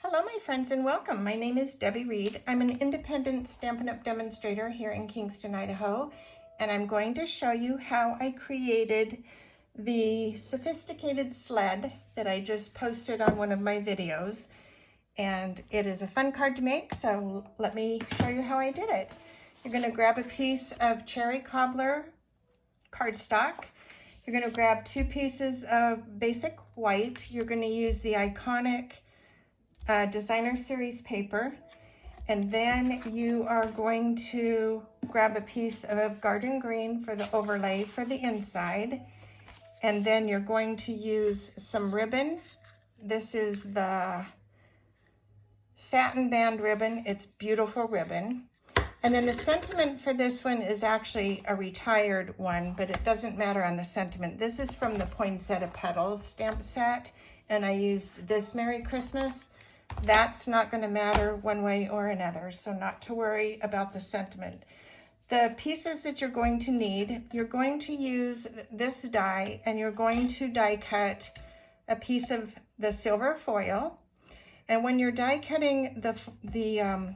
Hello my friends and welcome. My name is Debbie Reed. I'm an independent Stampin' Up! Demonstrator here in Kingston, Idaho, and I'm going to show you how I created the sophisticated sled that I just posted on one of my videos. And it is a fun card to make, so let me show you how I did it. You're going to grab a piece of cherry cobbler cardstock. You're going to grab 2 pieces of basic white. You're going to use the iconic designer series paper, and then you are going to grab a piece of garden green for the overlay for the inside, and then you're going to use some ribbon. This is the satin band ribbon. It's beautiful ribbon. And then the sentiment for this one is actually a retired one, but it doesn't matter on the sentiment. This is from the Poinsettia Petals stamp set, and I used this Merry Christmas. That's not going to matter one way or another, so not to worry about the sentiment. The pieces that you're going to need, you're going to use this die, and you're going to die cut a piece of the silver foil. And when you're die cutting the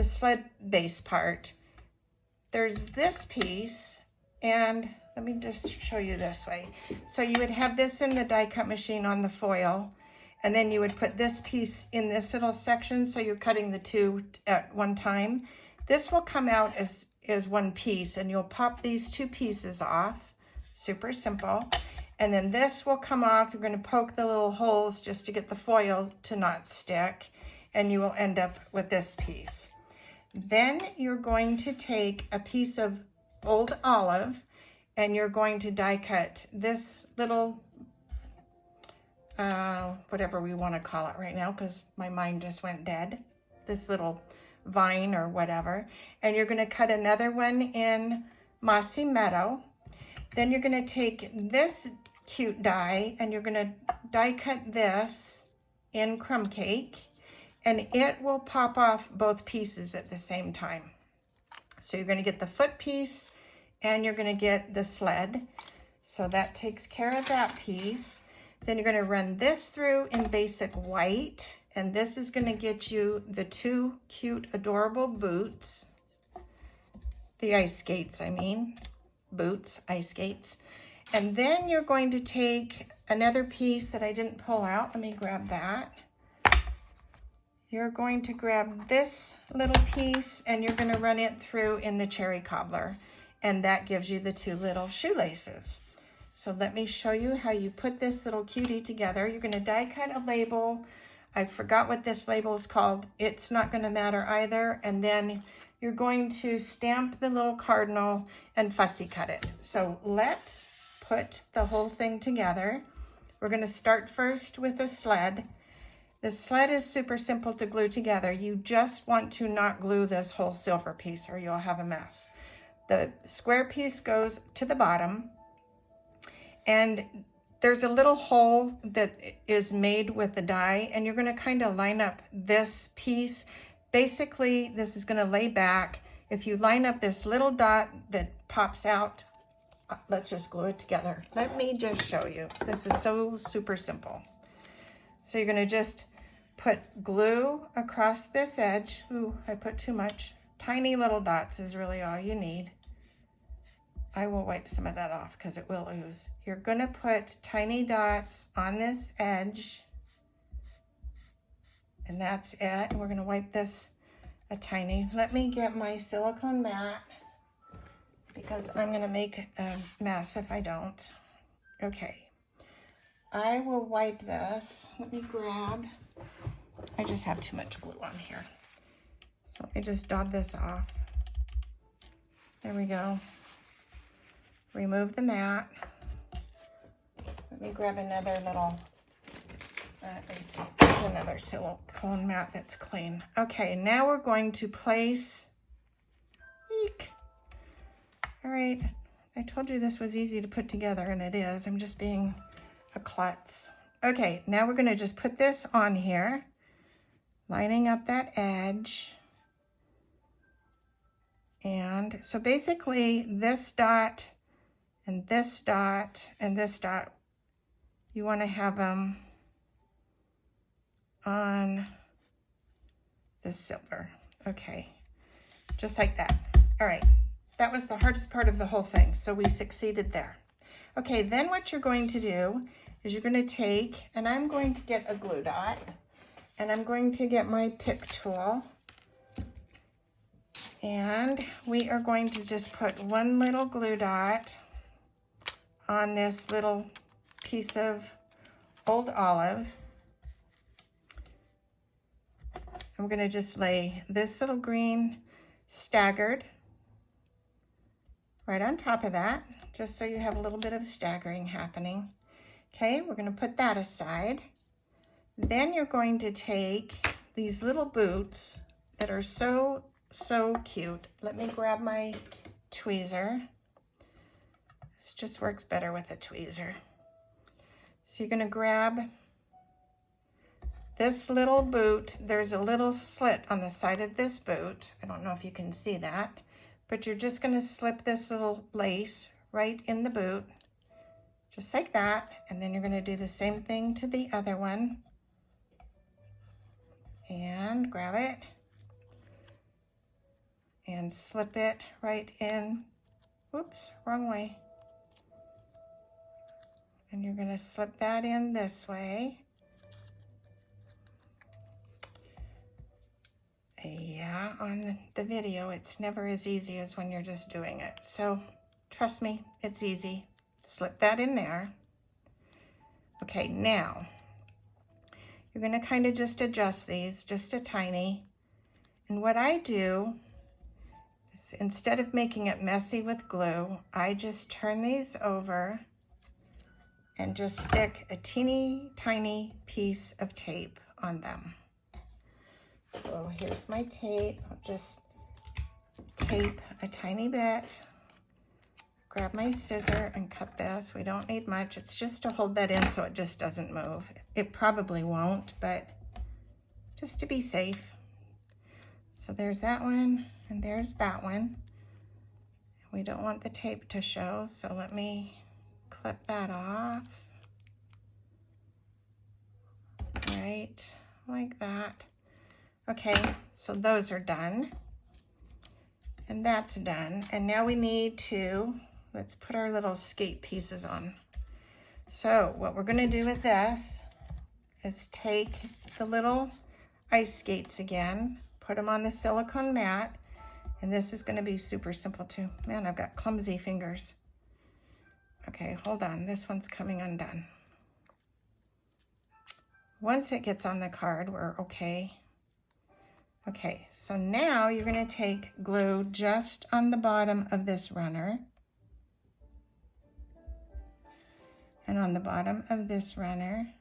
sled base part, there's this piece, and let me just show you this way. So you would have this in the die cut machine on the foil, and then you would put this piece in this little section, so you're cutting the 2 at one time. This will come out as one piece, and you'll pop these 2 pieces off. Super simple. And then this will come off. You're going to poke the little holes just to get the foil to not stick, and you will end up with this piece. Then you're going to take a piece of old olive, and you're going to die cut this little whatever we want to call it right now, because my mind just went dead, this little vine or whatever. And you're going to cut another one in mossy meadow. Then you're going to take this cute die, and you're going to die cut this in crumb cake, and it will pop off both pieces at the same time. So you're going to get the foot piece, and you're going to get the sled. So that takes care of that piece. Then you're going to run this through in basic white, and this is going to get you the 2 cute, adorable boots. The ice skates, I mean. Boots, ice skates. And then you're going to take another piece that I didn't pull out. Let me grab that. You're going to grab this little piece, and you're going to run it through in the cherry cobbler, and that gives you the 2 little shoelaces. So let me show you how you put this little cutie together. You're going to die cut a label. I forgot what this label is called. It's not going to matter either. And then you're going to stamp the little cardinal and fussy cut it. So let's put the whole thing together. We're going to start first with the sled. The sled is super simple to glue together. You just want to not glue this whole silver piece, or you'll have a mess. The square piece goes to the bottom, and there's a little hole that is made with the die, and you're going to kind of line up this piece. Basically, this is going to lay back. If you line up this little dot that pops out, let's just glue it together. Let me just show you. This is so super simple. So you're going to just put glue across this edge. Ooh, I put too much. Tiny little dots is really all you need. I will wipe some of that off because it will ooze. You're going to put tiny dots on this edge, and that's it. And we're going to wipe this a tiny. Let me get my silicone mat, because I'm going to make a mess if I don't. Okay. I will wipe this. Let me grab. I just have too much glue on here. So I just dab this off. There we go. Remove the mat. Let me grab another little, let me see, there's another silicone mat that's clean. Okay, now we're going to place, eek. All right, I told you this was easy to put together, and it is. I'm just being a klutz. Okay, now we're going to just put this on here, lining up that edge. And so basically this dot and this dot and this dot, you want to have them on the silver. Okay, just like that. All right, that was the hardest part of the whole thing, so we succeeded there. Okay, then what you're going to do is you're going to take, and I'm going to get a glue dot, and I'm going to get my pick tool, and we are going to just put one little glue dot on this little piece of old olive. I'm going to just lay this little green staggered right on top of that, just so you have a little bit of staggering happening. Okay, we're going to put that aside. Then you're going to take these little boots that are so cute. Let me grab my tweezer. This just works better with a tweezer. So you're going to grab this little boot. There's a little slit on the side of this boot. I don't know if you can see that, but you're just going to slip this little lace right in the boot, just like that. And then you're going to do the same thing to the other one. And grab it and slip it right in. Whoops, wrong way. And you're going to slip that in this way. Yeah, on the video, it's never as easy as when you're just doing it. So trust me, it's easy. Slip that in there. Okay, now you're going to kind of just adjust these just a tiny. And what I do is, instead of making it messy with glue, I just turn these over and just stick a teeny tiny piece of tape on them. So here's my tape. I'll just tape a tiny bit. Grab my scissor and cut this. We don't need much. It's just to hold that in so it just doesn't move. It probably won't, but just to be safe. So there's that one, and there's that one. We don't want the tape to show, so let me clip that off. Right, like that. Okay, so those are done. And that's done. And now we need to, let's put our little skate pieces on. So what we're gonna do with this is take the little ice skates again, put them on the silicone mat, and this is gonna be super simple too. Man, I've got clumsy fingers. Okay, hold on, this one's coming undone. Once it gets on the card, we're okay. Okay, so now you're going to take glue just on the bottom of this runner and on the bottom of this runner.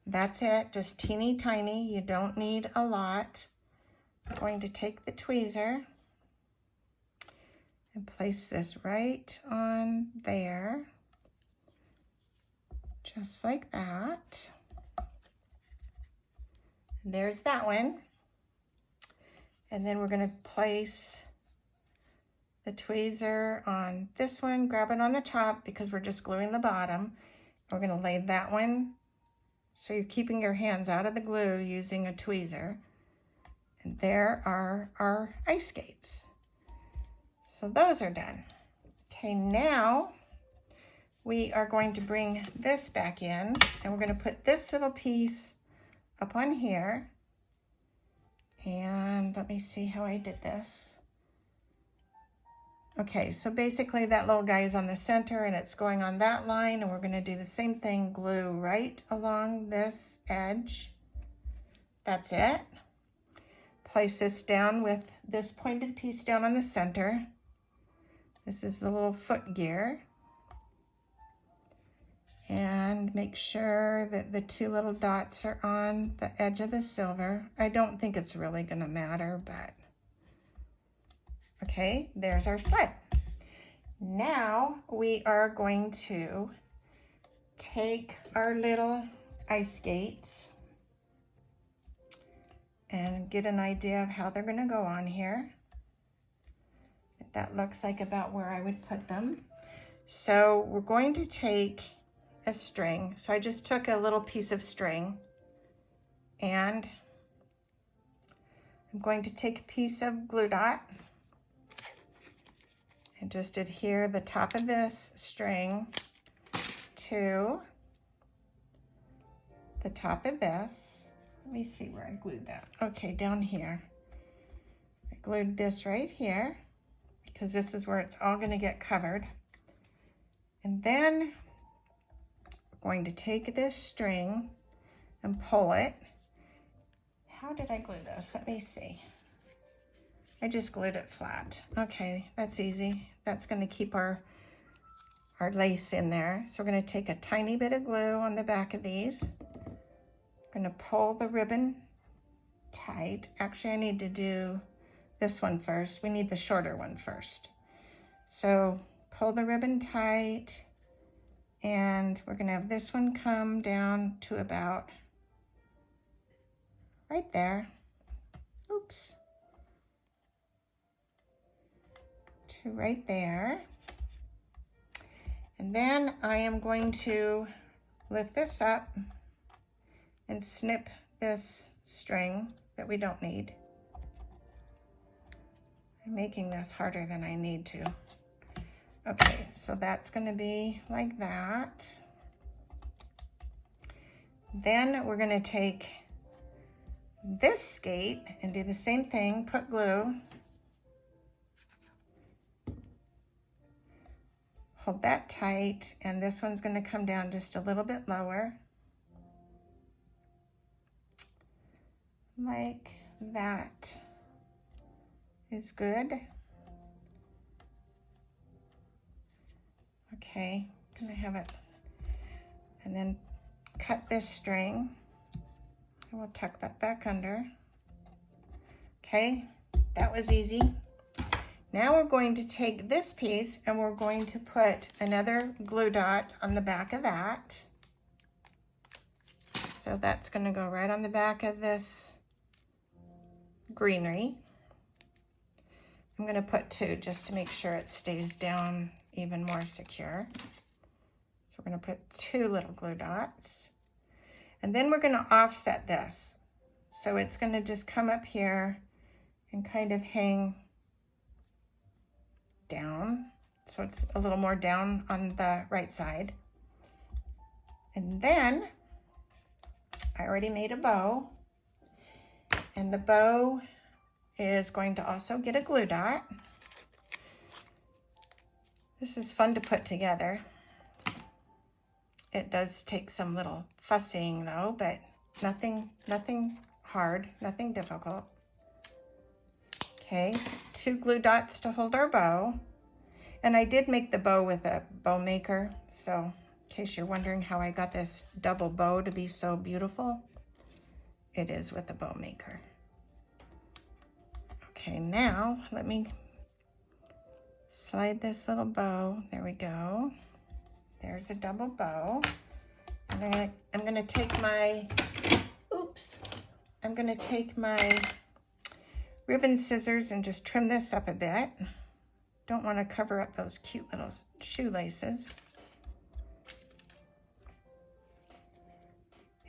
That's it, just teeny tiny. You don't need a lot. I'm going to take the tweezer and place this right on there, just like that. There's that one. And then we're going to place the tweezer on this one, grab it on the top because we're just gluing the bottom. We're going to lay that one, so you're keeping your hands out of the glue using a tweezer. And there are our ice skates. So those are done. Okay, now we are going to bring this back in, and we're going to put this little piece up on here. And let me see how I did this. Okay, so basically that little guy is on the center and it's going on that line, and we're going to do the same thing, glue right along this edge. That's it. Place this down with this pointed piece down on the center. This is the little foot gear. And make sure that the two little dots are on the edge of the silver. I don't think it's really going to matter, but okay, there's our sled. Now we are going to take our little ice skates and get an idea of how they're going to go on here. That looks like about where I would put them. So we're going to take a string. So I just took a little piece of string And I'm going to take a piece of glue dot and just adhere the top of this string to the top of this. Let me see where I glued that. Okay, down here. I glued this right here because this is where it's all going to get covered. And then I'm going to take this string and pull it. How did I glue this? Let me see. I just glued it flat. Okay, that's easy. That's going to keep our lace in there. So we're going to take a tiny bit of glue on the back of these. I'm going to pull the ribbon tight. Actually, I need to do this one first. We need the shorter one first. So pull the ribbon tight, and we're going to have this one come down to about right there. Oops. To right there. And then I am going to lift this up and snip this string that we don't need. I'm making this harder than I need to. Okay, so that's going to be like that. Then we're going to take this skate and do the same thing, put glue, hold that tight, and this one's going to come down just a little bit lower, like that is good. Okay, I'm going to have it, and then cut this string. And we'll tuck that back under. Okay, that was easy. Now we're going to take this piece and we're going to put another glue dot on the back of that. So that's going to go right on the back of this greenery. I'm going to put two just to make sure it stays down even more secure. So we're going to put two little glue dots. And then we're going to offset this. So it's going to just come up here and kind of hang down. So it's a little more down on the right side. And then I already made a bow. And the bow is going to also get a glue dot. This is fun to put together. It does take some little fussing though, but nothing hard, nothing difficult. Okay, two glue dots to hold our bow. And I did make the bow with a bow maker, so in case you're wondering how I got this double bow to be so beautiful, it is with a bow maker. Okay, now let me slide this little bow. There we go. There's a double bow. And I'm gonna take my, I'm gonna take my ribbon scissors and just trim this up a bit. Don't wanna cover up those cute little shoelaces.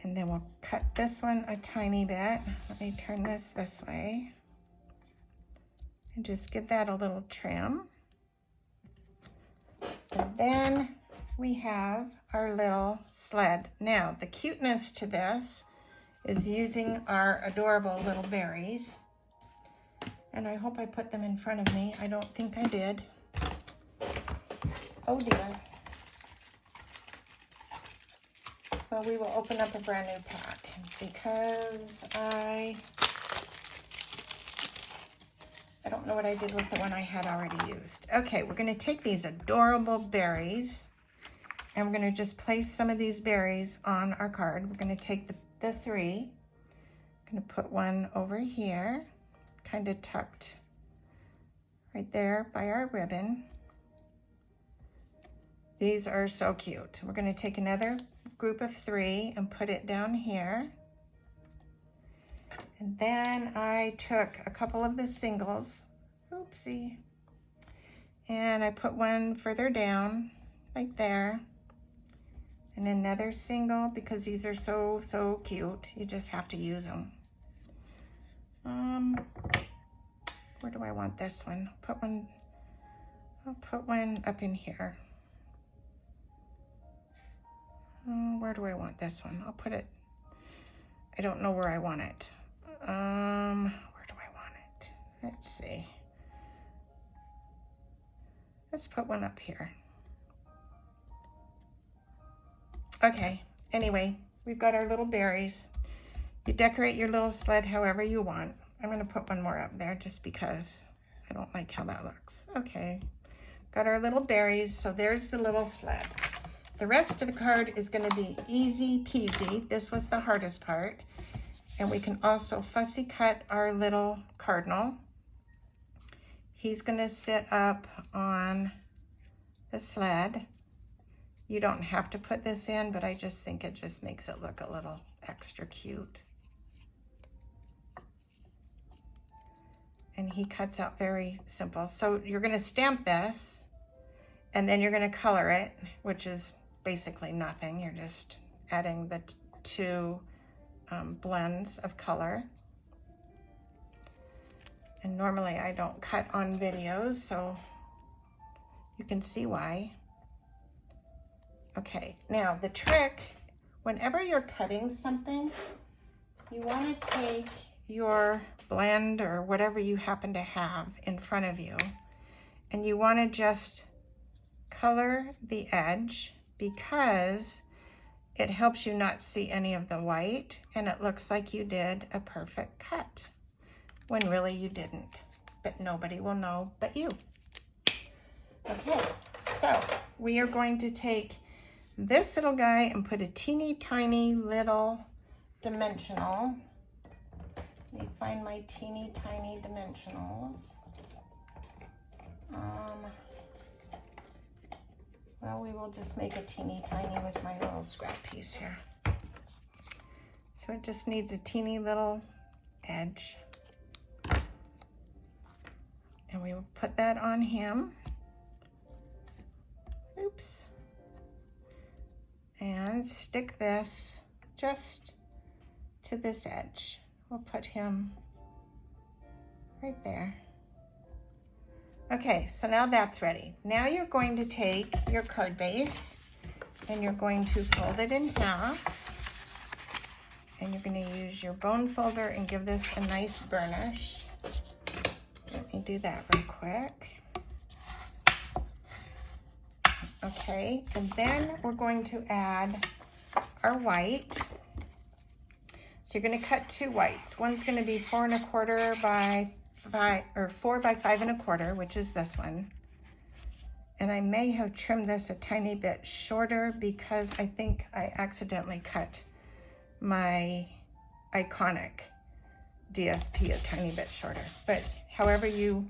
And then we'll cut this one a tiny bit. Let me turn this way. And just give that a little trim. And then we have our little sled. Now, the cuteness to this is using our adorable little berries. And I hope I put them in front of me. I don't think I did. Oh dear. Well, we will open up a brand new pack because I don't know what I did with the one I had already used. Okay, we're gonna take these adorable berries and we're gonna just place some of these berries on our card. We're gonna take the three. I'm gonna put one over here, kind of tucked right there by our ribbon. These are so cute. We're gonna take another group of three and put it down here. And then I took a couple of the singles, oopsie, and I put one further down, like there. and another single, because these are so cute. You just have to use them. Where do I want this one? I'll put one up in here. Where do I want this one? I'll put it, I don't know where I want it. Where do I want it? Let's see. Let's put one up here. Okay, anyway, we've got our little berries. You decorate your little sled however you want. I'm gonna put one more up there just because I don't like how that looks. Okay, got our little berries, so there's the little sled. The rest of the card is gonna be easy peasy. This was the hardest part. And we can also fussy cut our little cardinal. He's gonna sit up on the sled. You don't have to put this in, but I just think it just makes it look a little extra cute. And he cuts out very simple. So you're gonna stamp this, and then you're gonna color it, which is basically nothing. You're just adding the two blends of color. And normally I don't cut on videos, so you can see why. Okay, now the trick, whenever you're cutting something, you want to take your blend or whatever you happen to have in front of you, and you want to just color the edge, because it helps you not see any of the white, and it looks like you did a perfect cut, when really you didn't, but nobody will know but you. Okay, so we are going to take this little guy and put a teeny tiny little dimensional. Let me find my teeny tiny dimensionals. Well, we will just make a teeny tiny with my little scrap piece here. So it just needs a teeny little edge. And we will put that on him. Oops. And stick this just to this edge. We'll put him right there. Okay, so now that's ready. Now you're going to take your card base and you're going to fold it in half. And you're going to use your bone folder and give this a nice burnish. Let me do that real quick. Okay, and then we're going to add our white. So you're going to cut two whites. One's going to be 4 1/4 by 5, or 4 by 5 1/4, which is this one. And I may have trimmed this a tiny bit shorter because I think I accidentally cut my iconic DSP a tiny bit shorter. But however you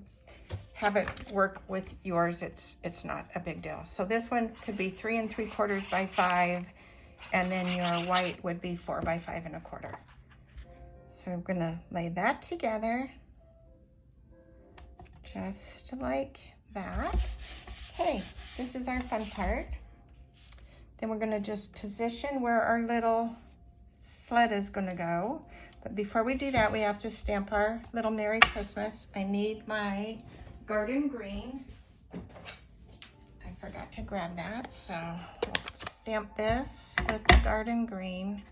have it work with yours, it's not a big deal. So this one could be 3 3/4 by 5, and then your white would be 4 by 5 1/4. So I'm gonna lay that together just like that. Okay, this is our fun part. Then we're gonna just position where our little sled is gonna go. But before we do that, we have to stamp our little Merry Christmas. I need my garden green. I forgot to grab that, so we'll stamp this with the garden green.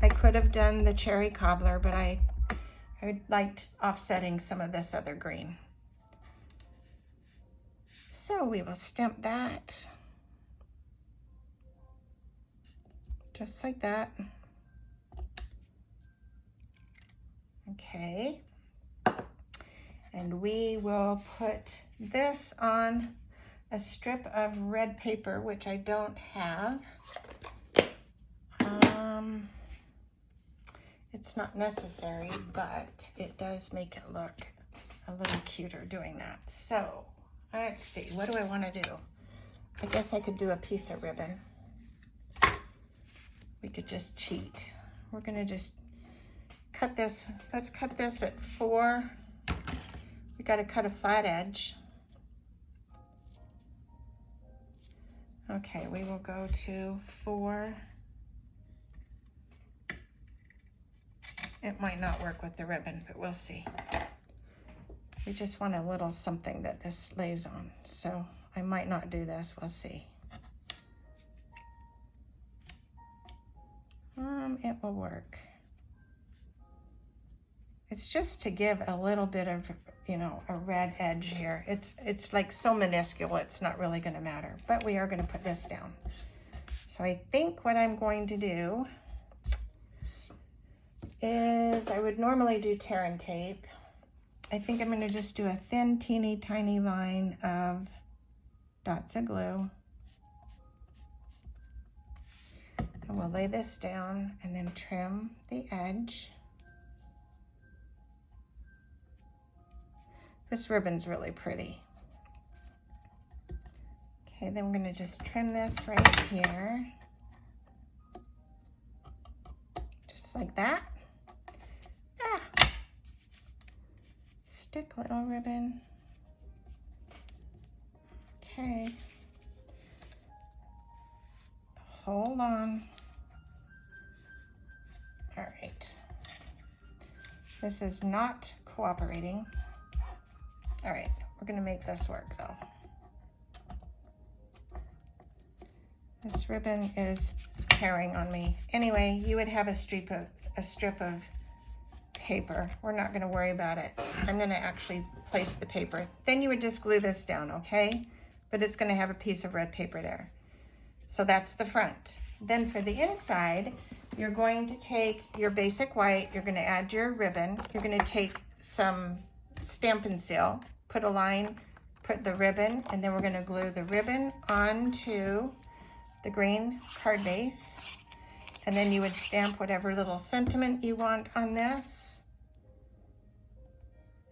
I could have done the cherry cobbler, but I liked offsetting some of this other green. So we will stamp that just like that. Okay. And we will put this on a strip of red paper, which I don't have. It's not necessary, but it does make it look a little cuter doing that. So let's see, what do I want to do? I guess I could do a piece of ribbon. We could just cheat. We're gonna just cut this. Let's cut this at 4. We got to cut a flat edge. Okay, we will go to 4. It might not work with the ribbon, but we'll see. We just want a little something that this lays on, so I might not do this, we'll see. It will work. It's just to give a little bit of, you know, a red edge here. It's like so minuscule, it's not really gonna matter, but we are gonna put this down. So I think what I'm going to do is, I would normally do tear and tape. I think I'm gonna just do a thin, teeny, tiny line of dots of glue. And we'll lay this down and then trim the edge. This ribbon's really pretty. Okay, then we're gonna just trim this right here. Just like that. Ah. Stick little ribbon. Okay. Hold on. All right. This is not cooperating. All right, we're gonna make this work though. This ribbon is tearing on me. Anyway, you would have a strip of paper. We're not gonna worry about it. I'm gonna actually place the paper. Then you would just glue this down, okay? But it's gonna have a piece of red paper there. So that's the front. Then for the inside, you're going to take your basic white, you're gonna add your ribbon, you're gonna take some Stampin' Seal, put a line, put the ribbon, and then we're gonna glue the ribbon onto the green card base. And then you would stamp whatever little sentiment you want on this.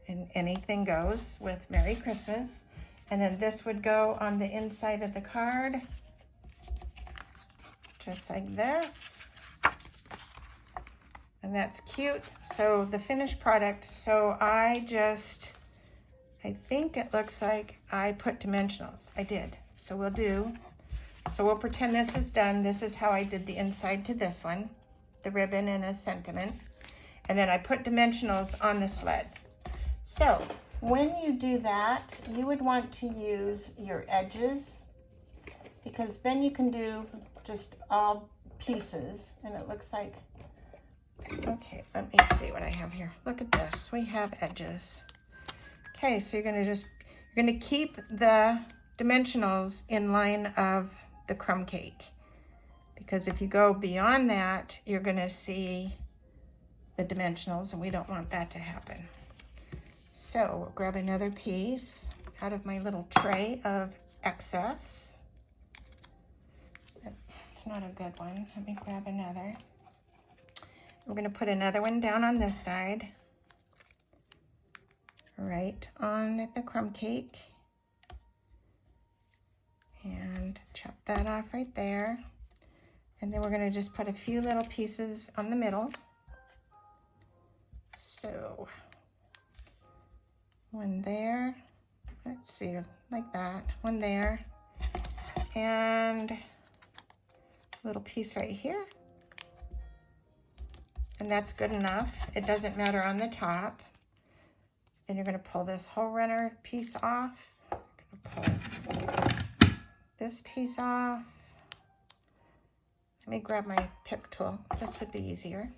And anything goes with Merry Christmas. And then this would go on the inside of the card, just like this. And that's cute. So the finished product, so I think it looks like I put dimensionals. I did. So we'll pretend this is done. This is how I did the inside to this one, the ribbon and a sentiment. And then I put dimensionals on the sled. So when you do that, you would want to use your edges, because then you can do just all pieces. And it looks like, okay, let me see what I have here. Look at this, we have edges. Okay, so you're gonna keep the dimensionals in line of the crumb cake, because if you go beyond that, you're gonna see the dimensionals, and we don't want that to happen. So we'll grab another piece out of my little tray of excess. It's not a good one. Let me grab another. We're gonna put another one down on this side, right on the crumb cake. And chop that off right there. And then we're gonna just put a few little pieces on the middle. So, one there, let's see, like that, one there, and a little piece right here. And that's good enough. It doesn't matter on the top. Then you're gonna pull this whole runner piece off. Pull this piece off. Let me grab my pick tool. This would be easier.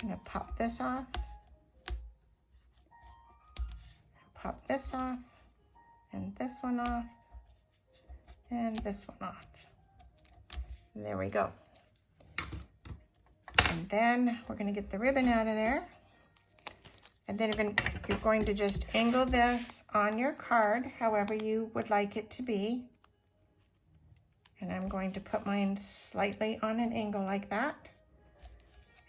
I'm gonna pop this off. Pop this off, and this one off, and this one off. There we go. And then we're gonna get the ribbon out of there. And then you're going to just angle this on your card, however you would like it to be. And I'm going to put mine slightly on an angle like that.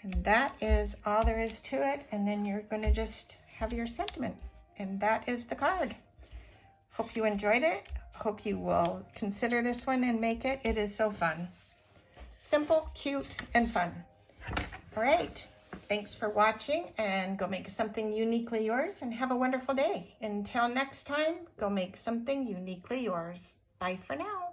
And that is all there is to it. And then you're gonna just have your sentiment. And that is the card. Hope you enjoyed it. Hope you will consider this one and make it. It is so fun. Simple, cute, and fun. All right. Thanks for watching, and go make something uniquely yours, and have a wonderful day. Until next time, go make something uniquely yours. Bye for now.